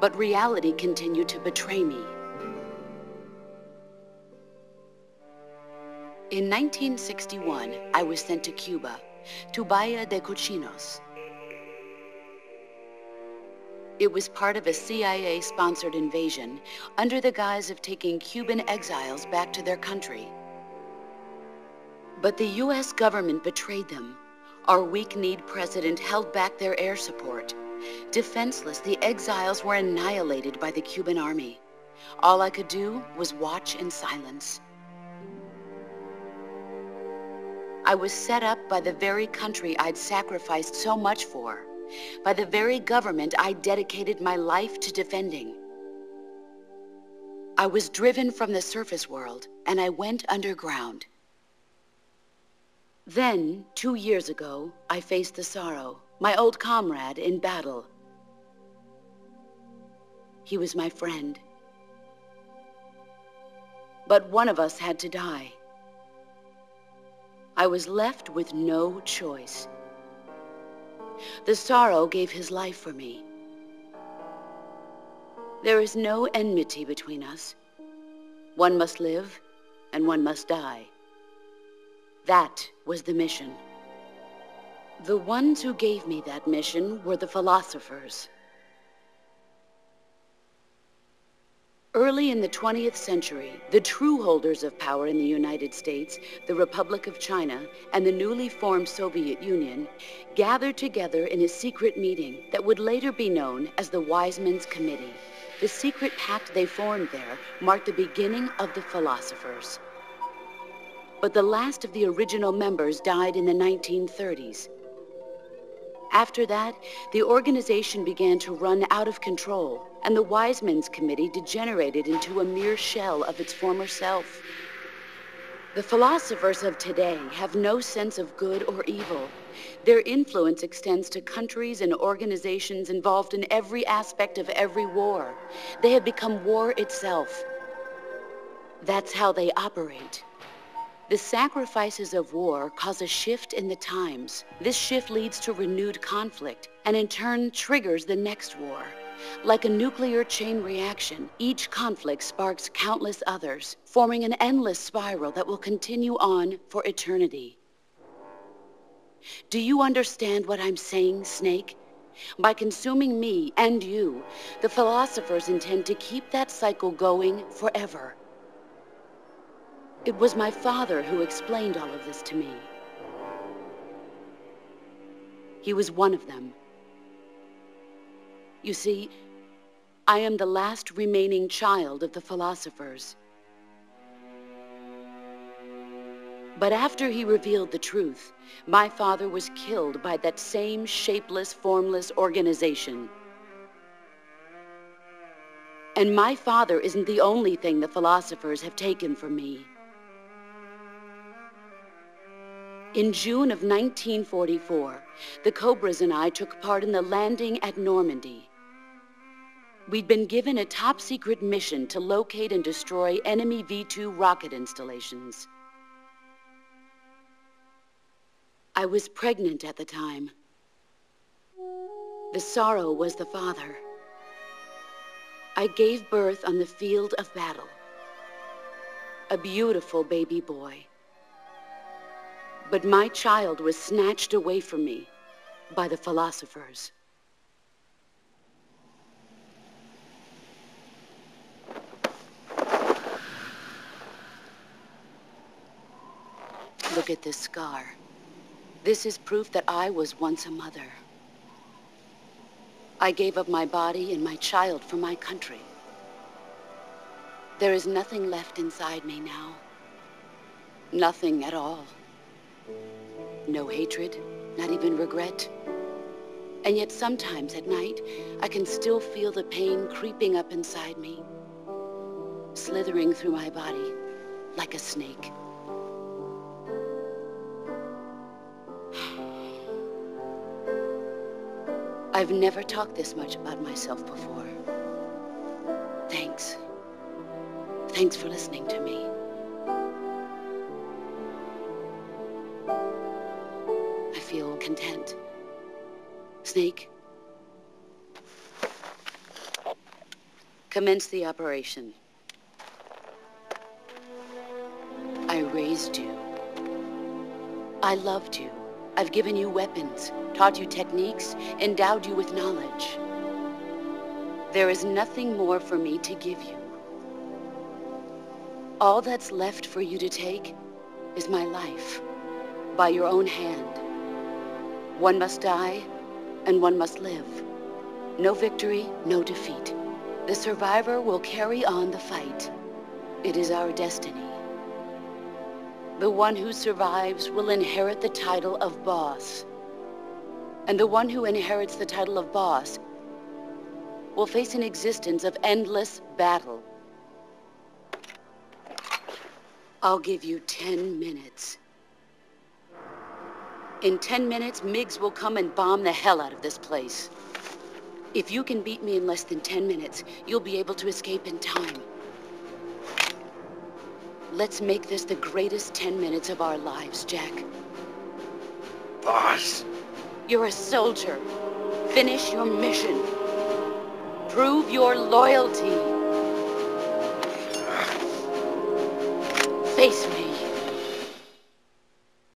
but reality continued to betray me. In 1961, I was sent to Cuba, to Bahia de Cochinos. It was part of a CIA-sponsored invasion under the guise of taking Cuban exiles back to their country. But the U.S. government betrayed them. Our weak-kneed president held back their air support. Defenseless, the exiles were annihilated by the Cuban army. All I could do was watch in silence. I was set up by the very country I'd sacrificed so much for, by the very government I dedicated my life to defending. I was driven from the surface world, and I went underground. Then, 2 years ago, I faced the sorrow, my old comrade in battle. He was my friend. But one of us had to die. I was left with no choice. The sorrow gave his life for me. There is no enmity between us. One must live, and one must die. That was the mission. The ones who gave me that mission were the philosophers. Early in the 20th century, the true holders of power in the United States, the Republic of China, and the newly formed Soviet Union gathered together in a secret meeting that would later be known as the Wise Men's Committee. The secret pact they formed there marked the beginning of the philosophers. But the last of the original members died in the 1930s. After that, the organization began to run out of control, and the Wise Men's Committee degenerated into a mere shell of its former self. The philosophers of today have no sense of good or evil. Their influence extends to countries and organizations involved in every aspect of every war. They have become war itself. That's how they operate. The sacrifices of war cause a shift in the times. This shift leads to renewed conflict, and in turn triggers the next war. Like a nuclear chain reaction, each conflict sparks countless others, forming an endless spiral that will continue on for eternity. Do you understand what I'm saying, Snake? By consuming me and you, the philosophers intend to keep that cycle going forever. It was my father who explained all of this to me. He was one of them. You see, I am the last remaining child of the philosophers. But after he revealed the truth, my father was killed by that same shapeless, formless organization. And my father isn't the only thing the philosophers have taken from me. In June of 1944, the Cobras and I took part in the landing at Normandy. We'd been given a top-secret mission to locate and destroy enemy V-2 rocket installations. I was pregnant at the time. The sorrow was the father. I gave birth on the field of battle. A beautiful baby boy. But my child was snatched away from me by the philosophers. Look at this scar. This is proof that I was once a mother. I gave up my body and my child for my country. There is nothing left inside me now. Nothing at all. No hatred, not even regret. And yet sometimes at night, I can still feel the pain creeping up inside me, slithering through my body like a snake. I've never talked this much about myself before. Thanks. Thanks for listening to me. I feel content. Snake? Commence the operation. I raised you. I loved you. I've given you weapons, taught you techniques, endowed you with knowledge. There is nothing more for me to give you. All that's left for you to take is my life, by your own hand. One must die, and one must live. No victory, no defeat. The survivor will carry on the fight. It is our destiny. The one who survives will inherit the title of boss. And the one who inherits the title of boss will face an existence of endless battle. I'll give you 10 minutes. In 10 minutes, MiGs will come and bomb the hell out of this place. If you can beat me in less than 10 minutes, you'll be able to escape in time. Let's make this the greatest 10 minutes of our lives, Jack. Boss. You're a soldier. Finish your mission. Prove your loyalty. Face me.